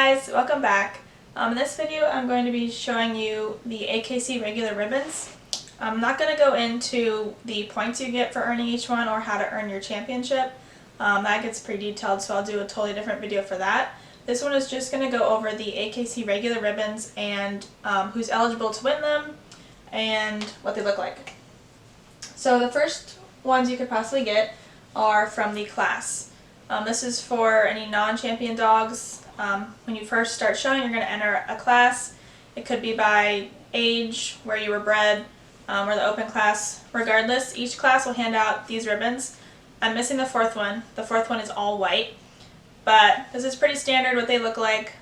guys, welcome back. In this video I'm going to be showing you the AKC regular ribbons. I'm not going to go into the points you get for earning each one or how to earn your championship. That gets pretty detailed, so I'll do a totally different video for that. This one is just going to go over the AKC regular ribbons and who's eligible to win them and what they look like. So the first ones you could possibly get are from the class. This is for any non-champion dogs. When you first start showing, you're going to enter a class. It could be by age, where you were bred, or the open class. Regardless, each class will hand out these ribbons. I'm missing the fourth one. The fourth one is all white, but this is pretty standard what they look like.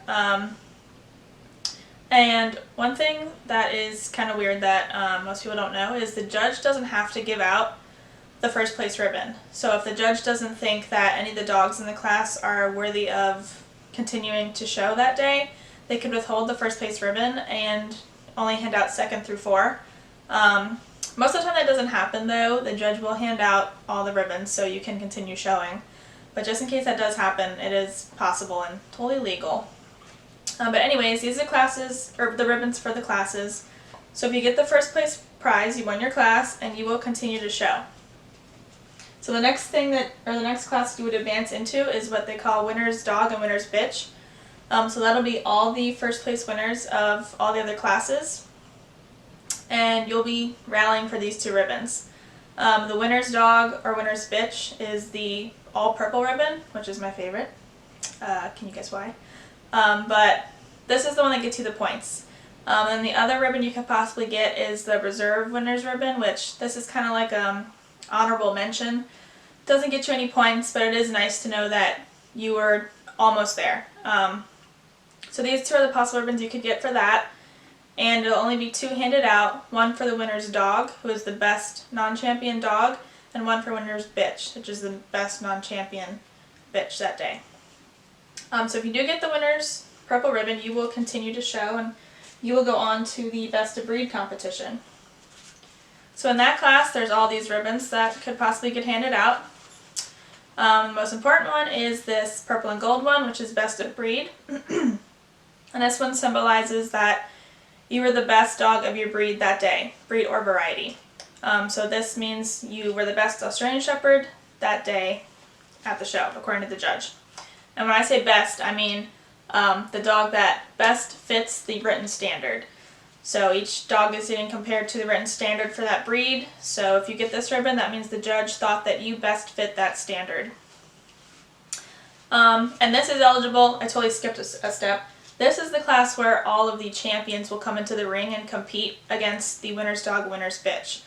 And one thing that is kind of weird that most people don't know is the judge doesn't have to give out the first place ribbon. So if the judge doesn't think that any of the dogs in the class are worthy of continuing to show that day, they could withhold the first place ribbon and only hand out second through four. Most of the time that doesn't happen though. The judge will hand out all the ribbons so you can continue showing. But just in case that does happen, it is possible and totally legal. But anyways, these are the classes, or the ribbons for the classes. So if you get the first place prize, you won your class and you will continue to show. So the next thing the next class you would advance into is what they call winner's dog and winner's bitch. So that'll be all the first place winners of all the other classes. And you'll be rallying for these two ribbons. The winner's dog or winner's bitch is the all purple ribbon, which is my favorite. Can you guess why? But this is the one that gets you the points. And the other ribbon you could possibly get is the reserve winner's ribbon, which this is kind of like honorable mention. Doesn't get you any points, but it is nice to know that you were almost there. So these two are the possible ribbons you could get for that, and it'll only be two handed out, one for the winner's dog, who is the best non-champion dog, and one for winner's bitch, which is the best non-champion bitch that day. So if you do get the winner's purple ribbon, you will continue to show and you will go on to the best of breed competition. So in that class, there's all these ribbons that could possibly get handed out. The most important one is this purple and gold one, which is best of breed. And this one symbolizes that you were the best dog of your breed that day, breed or variety. So this means you were the best Australian Shepherd that day at the show, according to the judge. And when I say best, I mean the dog that best fits the written standard. So each dog is getting compared to the written standard for that breed. So if you get this ribbon, that means the judge thought that you best fit that standard. And this is eligible. I totally skipped a step. This is the class where all of the champions will come into the ring and compete against the winner's dog, winner's bitch.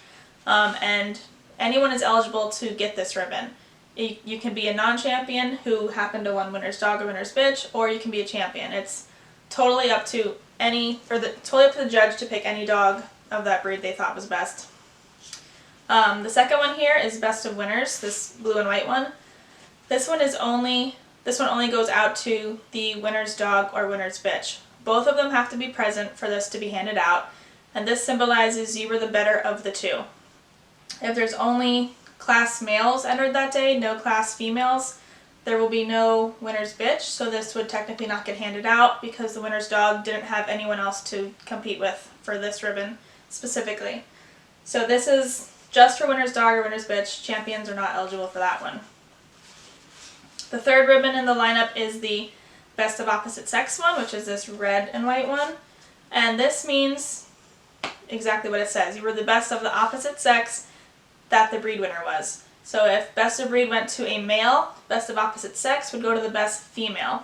And anyone is eligible to get this ribbon. You can be a non-champion who happened to win winner's dog or winner's bitch, or you can be a champion. It's totally up to totally up to the judge to pick any dog of that breed they thought was best. The second one here is best of winners, this blue and white one. This one only goes out to the winner's dog or winner's bitch. Both of them have to be present for this to be handed out, and this symbolizes you were the better of the two. If there's only class males entered that day, no class females, there will be no winner's bitch, so this would technically not get handed out because the winner's dog didn't have anyone else to compete with for this ribbon specifically. So this is just for winner's dog or winner's bitch. Champions are not eligible for that one. The third ribbon in the lineup is the best of opposite sex one, which is this red and white one. And this means exactly what it says. You were the best of the opposite sex that the breed winner was. So if best of breed went to a male, best of opposite sex would go to the best female.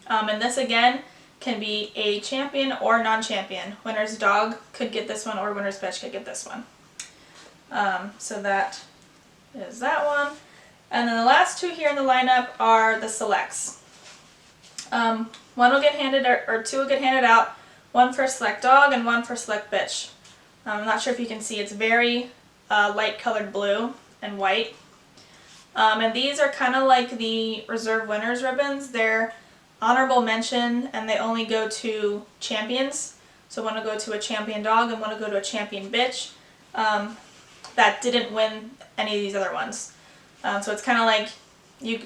And this again can be a champion or non-champion. Winner's dog could get this one or winner's bitch could get this one. So that is that one. And then the last two here in the lineup are the selects. One will get handed, or two will get handed out, one for select dog and one for select bitch. I'm not sure if you can see, it's very light colored blue and white. And these are kind of like the reserve winners ribbons. They're honorable mention and they only go to champions. So one will go to a champion dog and one will go to a champion bitch that didn't win any of these other ones. So it's kind of like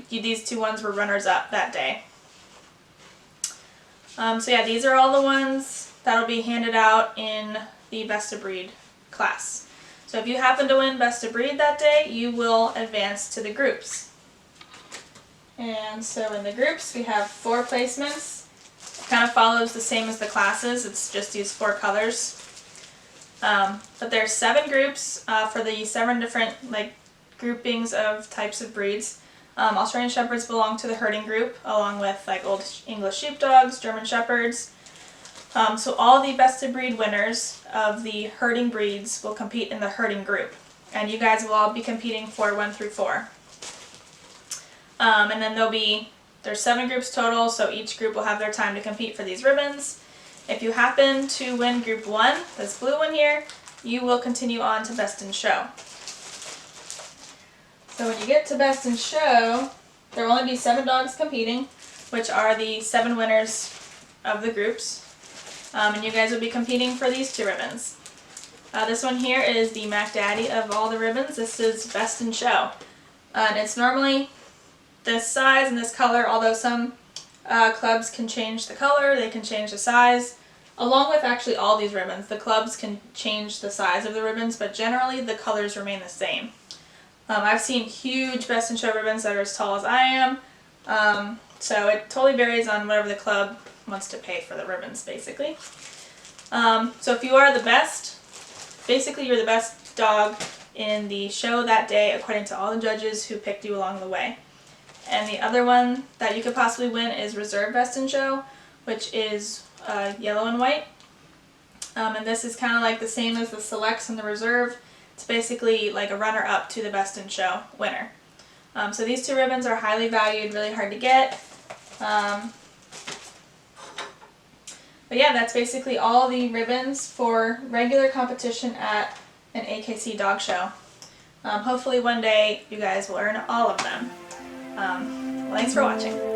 these two ones were runners up that day. So yeah, these are all the ones that'll be handed out in the Best of Breed class. So if you happen to win Best of Breed that day, you will advance to the groups. And so in the groups, we have 4 placements. It kind of follows the same as the classes. It's just these 4 colors. But there's 7 groups for the 7 different groupings of types of breeds. Australian Shepherds belong to the herding group, along with Old English Sheepdogs, German Shepherds. So all the Best of Breed winners of the herding breeds will compete in the herding group. And you guys will all be competing for 1 through 4. And then there's 7 groups total, so each group will have their time to compete for these ribbons. If you happen to win Group 1, this blue one here, you will continue on to Best in Show. So when you get to Best in Show, there will only be 7 dogs competing, which are the 7 winners of the groups. And you guys will be competing for these 2 ribbons. This one here is the Mac Daddy of all the ribbons. This is Best in Show. And it's normally this size and this color, although some clubs can change the color, they can change the size. Along with actually all these ribbons, the clubs can change the size of the ribbons, but generally the colors remain the same. I've seen huge Best in Show ribbons that are as tall as I am, so it totally varies on whatever the club wants to pay for the ribbons, basically. So if you are the best, basically you're the best dog in the show that day according to all the judges who picked you along the way. And the other one that you could possibly win is Reserve Best in Show, which is yellow and white. And this is kind of like the same as the Selects and the Reserve. It's basically like a runner-up to the Best in Show winner. So these 2 ribbons are highly valued, really hard to get. But yeah, that's basically all the ribbons for regular competition at an AKC dog show. Hopefully one day you guys will earn all of them. Thanks for watching.